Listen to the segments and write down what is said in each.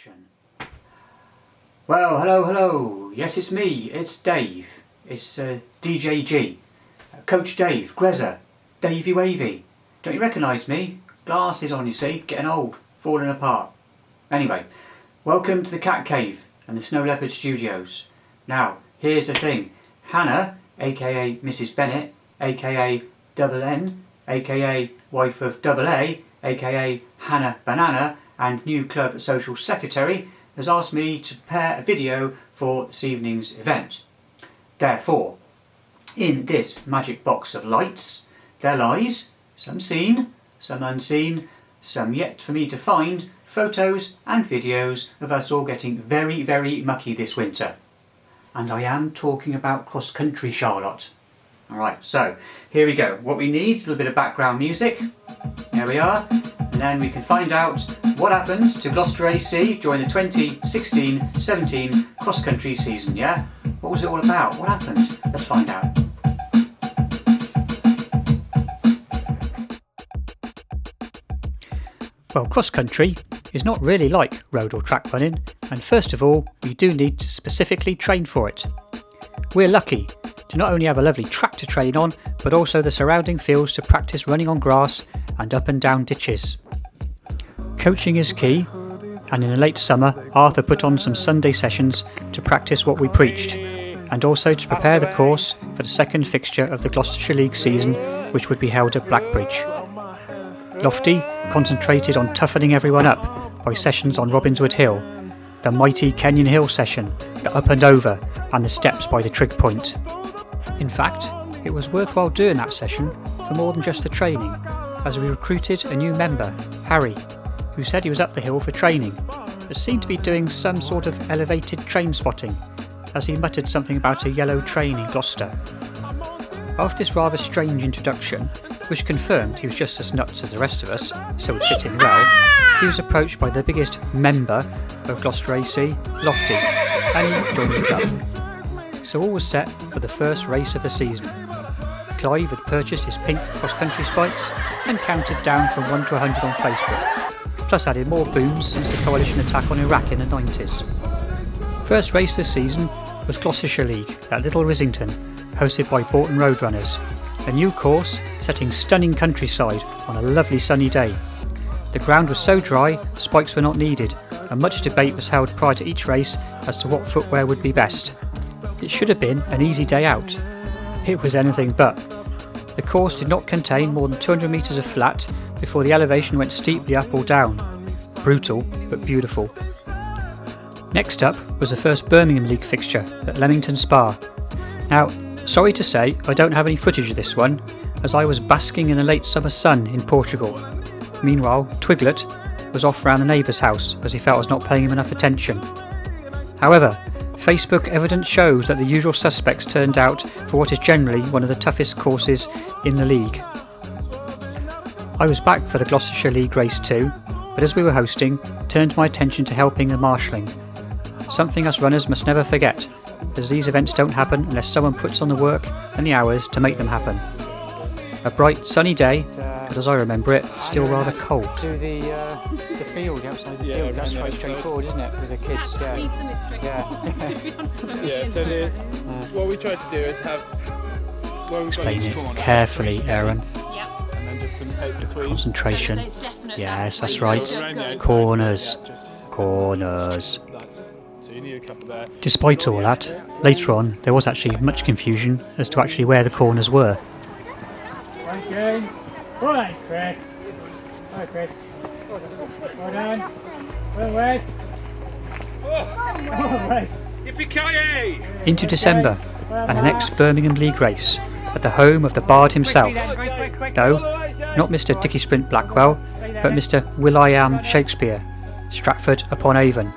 Action. Well, hello. Yes, it's me. It's Dave. It's DJG. Coach Dave, Grezza, Davey Wavy. Don't you recognise me? Glasses on, you see. Getting old. Falling apart. Anyway, welcome to the Cat Cave and the Snow Leopard Studios. Now, here's the thing. Hannah, aka Mrs. Bennett, aka Double N, aka wife of Double A, aka Hannah Banana, and new club social secretary, has asked me to prepare a video for this evening's event. Therefore, in this magic box of lights, there lies, some seen, some unseen, some yet for me to find, photos and videos of us all getting very, very mucky this winter. And I am talking about cross-country Charlotte. Alright, so here we go. What we need is a little bit of background music. There we are. And then we can find out what happened to Gloucester AC during the 2016-17 cross-country season, yeah? What was it all about? What happened? Let's find out. Well, cross-country is not really like road or track running, and first of all, you do need to specifically train for it. We're lucky to not only have a lovely track to train on, but also the surrounding fields to practice running on grass and up and down ditches. Coaching is key, and in the late summer, Arthur put on some Sunday sessions to practice what we preached, and also to prepare the course for the second fixture of the Gloucestershire League season, which would be held at Blackbridge. Lofty concentrated on toughening everyone up by sessions on Robinswood Hill, the mighty Kenyon Hill session, the up and over, and the steps by the trig point. In fact, it was worthwhile doing that session for more than just the training, as we recruited a new member, Harry, who said he was up the hill for training, but seemed to be doing some sort of elevated train spotting, as he muttered something about a yellow train in Gloucester. After this rather strange introduction, which confirmed he was just as nuts as the rest of us, so it fit in well, he was approached by the biggest member of Gloucester AC, Lofty, and he joined the club. So all was set for the first race of the season. Clive had purchased his pink cross-country spikes and counted down from 1 to 100 on Facebook, plus added more booms since the coalition attack on Iraq in the 90s. First race this season was Gloucestershire League at Little Risington, hosted by Bolton Roadrunners, a new course setting stunning countryside on a lovely sunny day. The ground was so dry, spikes were not needed, and much debate was held prior to each race as to what footwear would be best. It should have been an easy day out. It was anything but. The course did not contain more than 200 metres of flat before the elevation went steeply up or down. Brutal, but beautiful. Next up was the first Birmingham League fixture at Leamington Spa. Now, sorry to say I don't have any footage of this one, as I was basking in the late summer sun in Portugal. Meanwhile, Twiglet was off round the neighbour's house as he felt I was not paying him enough attention. However, Facebook evidence shows that the usual suspects turned out for what is generally one of the toughest courses in the league. I was back for the Gloucestershire League race too, but as we were hosting, turned my attention to helping the marshalling. Something us runners must never forget, as these events don't happen unless someone puts on the work and the hours to make them happen. A bright sunny day, but as I remember it, still rather cold. Do the field, outside the field, that's quite straightforward, isn't it, with the kids? Yeah, so what we try to do is have... Explain it carefully, Aaron. And then just take the tweed. Concentration. Yes, that's right. Corners. Corners. So you need a couple there. Despite all that, later on there was actually much confusion as to actually where the corners were. Okay. Well done, Chris. Hi, Chris. Well done. Well, Wes. Oh, Wes. Yippee-ki-yay! Into December, and the next Birmingham League race at the home of the Bard himself. No, not Mr. Dickie Sprint Blackwell, but Mr. Will.I.Am Shakespeare, Stratford-upon-Avon.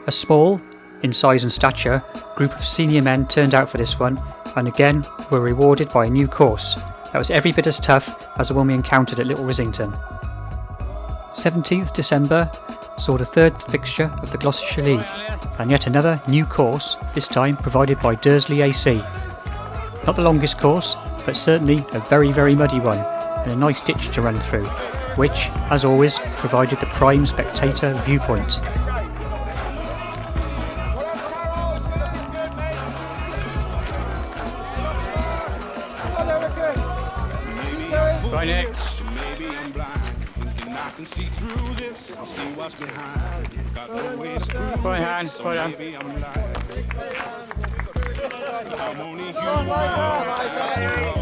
A small, in size and stature, group of senior men turned out for this one, and again were rewarded by a new course that was every bit as tough as the one we encountered at Little Risington. 17th December saw the third fixture of the Gloucestershire League, and yet another new course, this time provided by Dursley AC. Not the longest course, but certainly a very, very muddy one, and a nice ditch to run through, which, as always, provided the prime spectator viewpoint. Bye, Nick. Maybe I'm blind, thinking I can see through this and see what's behind. Got no way to prove Bye, it, Han. so Bye, Dan. maybe I'm lying. I'm only human after all.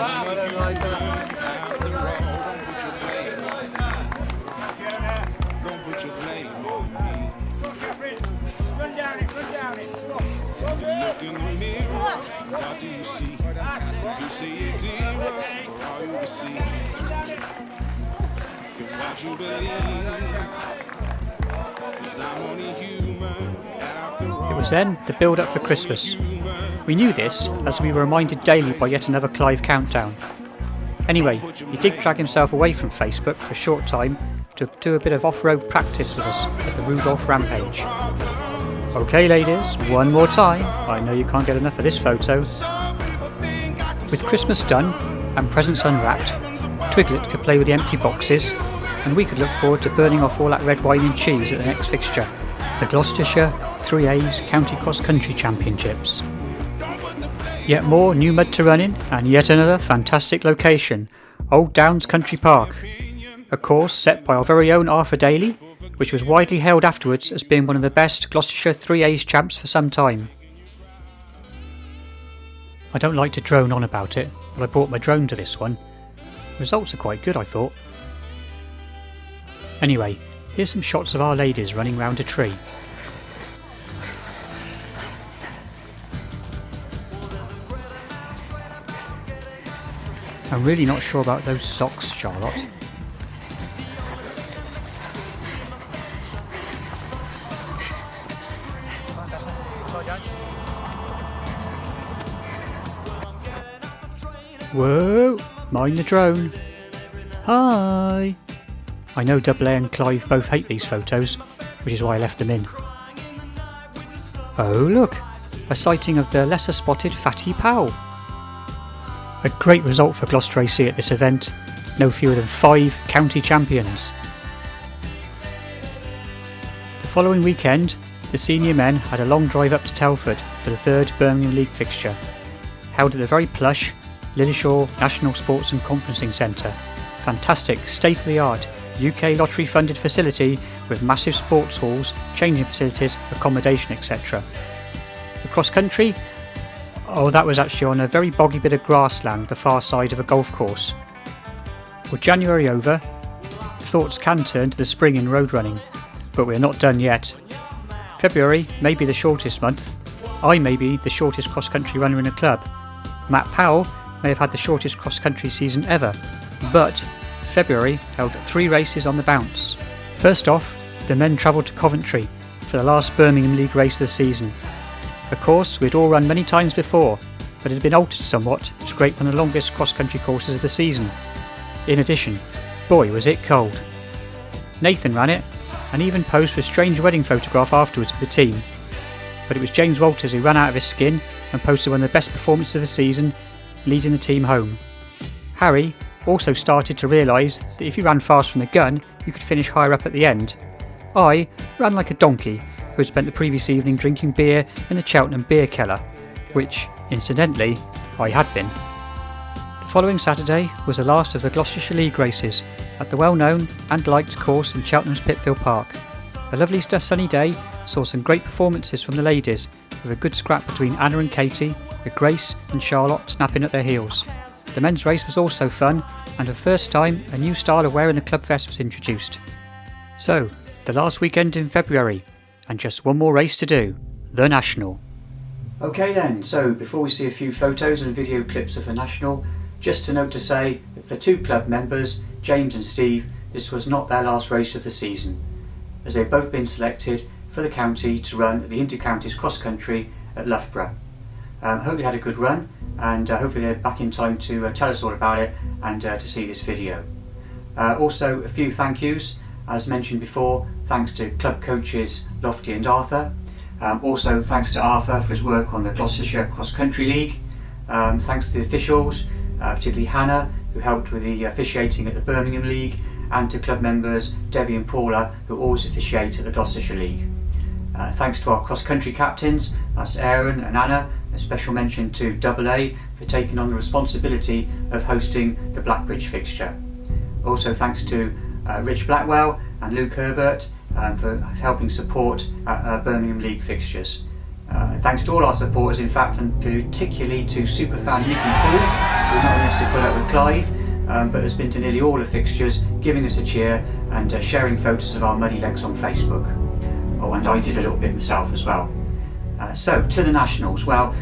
I'm only human after all. Don't put your blame on me. Run down it. Take a look in the mirror. What do you see? You see it clearer, or all you can see in what you believe. 'Cause I'm only human after all. It was then the build up for Christmas. We knew this as we were reminded daily by yet another Clive countdown. Anyway, he did drag himself away from Facebook for a short time to do a bit of off-road practice with us at the Rudolph Rampage. Okay ladies, one more time. I know you can't get enough of this photo. With Christmas done and presents unwrapped, Twiglet could play with the empty boxes and we could look forward to burning off all that red wine and cheese at the next fixture, the Gloucestershire 3A's County Cross Country Championships. Yet more new mud to run in and yet another fantastic location, Old Downs Country Park. A course set by our very own Arthur Daly, which was widely hailed afterwards as being one of the best Gloucestershire 3A's champs for some time. I don't like to drone on about it, but I brought my drone to this one. Results are quite good, I thought. Anyway, here's some shots of our ladies running round a tree. I'm really not sure about those socks, Charlotte. Whoa! Mind the drone. Hi! I know Double A and Clive both hate these photos, which is why I left them in. Oh look! A sighting of the lesser spotted Fatty Powell. A great result for Gloucester AC at this event, no fewer than 5 county champions. The following weekend, the senior men had a long drive up to Telford for the 3rd Birmingham League fixture, held at the very plush Lilleshall National Sports and Conferencing Centre. Fantastic, state-of-the-art, UK lottery funded facility with massive sports halls, changing facilities, accommodation etc. The cross country? Oh, that was actually on a very boggy bit of grassland the far side of a golf course. With January over, thoughts can turn to the spring in road running, but we're not done yet. February may be the shortest month. I may be the shortest cross country runner in a club. Matt Powell may have had the shortest cross country season ever, but February held 3 races on the bounce. First off, the men travelled to Coventry for the last Birmingham League race of the season. A course we'd all run many times before, but it had been altered somewhat to create one of the longest cross country courses of the season. In addition, boy was it cold. Nathan ran it, and even posed for a strange wedding photograph afterwards with the team. But it was James Walters who ran out of his skin and posted one of the best performances of the season, leading the team home. Harry also started to realise that if you ran fast from the gun, you could finish higher up at the end. I ran like a donkey who had spent the previous evening drinking beer in the Cheltenham Beer Keller, which, incidentally, I had been. The following Saturday was the last of the Gloucestershire League races at the well-known and liked course in Cheltenham's Pitfield Park. A lovely sunny day saw some great performances from the ladies, with a good scrap between Anna and Katie, with Grace and Charlotte snapping at their heels. The men's race was also fun, and for the first time a new style of wearing the club vest was introduced. So, the last weekend in February, and just one more race to do, the National. Okay then, so before we see a few photos and video clips of the National, just a note to say that for 2 club members, James and Steve, this was not their last race of the season, as they've both been selected for the county to run at the Inter-Counties Cross Country at Loughborough. Hope they had a good run, and hopefully they're back in time to tell us all about it and to see this video. Also, a few thank yous. As mentioned before, thanks to club coaches Lofty and Arthur. Also, thanks to Arthur for his work on the Gloucestershire Cross Country League. Thanks to the officials, particularly Hannah, who helped with the officiating at the Birmingham League, and to club members Debbie and Paula, who always officiate at the Gloucestershire League. Thanks to our cross country captains, that's Aaron and Anna, A special mention to Double A for taking on the responsibility of hosting the Blackbridge fixture. Also thanks to Rich Blackwell and Luke Herbert for helping support Birmingham League fixtures. Thanks to all our supporters, in fact, and particularly to superfan Nicky Paul, who not only has to put up with Clive, but has been to nearly all the fixtures, giving us a cheer and sharing photos of our muddy legs on Facebook. Oh, and I did a little bit myself as well. So, to the Nationals. Well,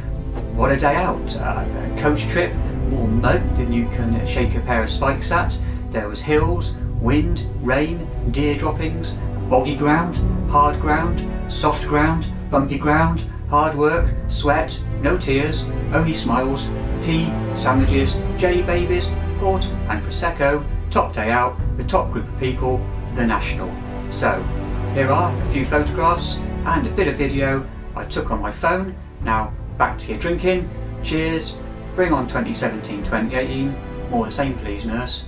what a day out. A coach trip, more mud than you can shake a pair of spikes at. There was hills, wind, rain, deer droppings, boggy ground, hard ground, soft ground, bumpy ground, hard work, sweat, no tears, only smiles, tea, sandwiches, jelly babies, port and Prosecco. Top day out, the top group of people, the National. So, here are a few photographs and a bit of video I took on my phone. Now, back to your drinking. Cheers. Bring on 2017-2018. More the same, please, nurse.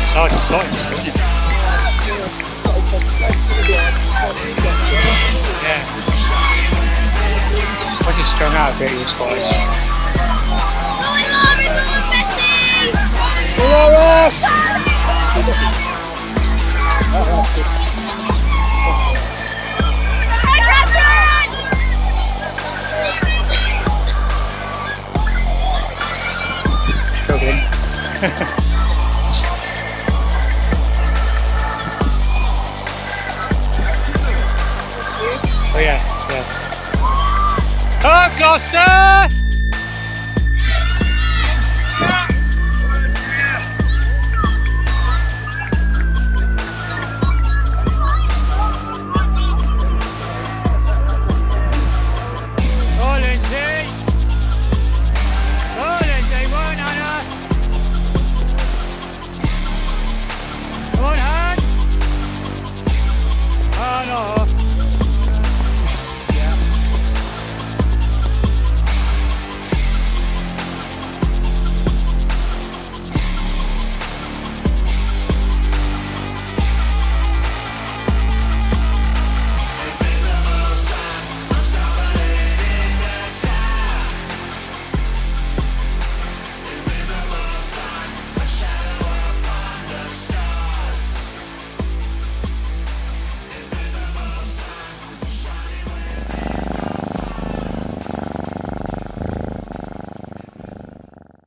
It's hard to spot, isn't it? Yeah. Once it's strung out a bit, you'll spot it. Go on, Laura, go on, Bessie! Laura! Hi, Catherine! Struggling. Oh yeah, yeah. Oh, Gloucester!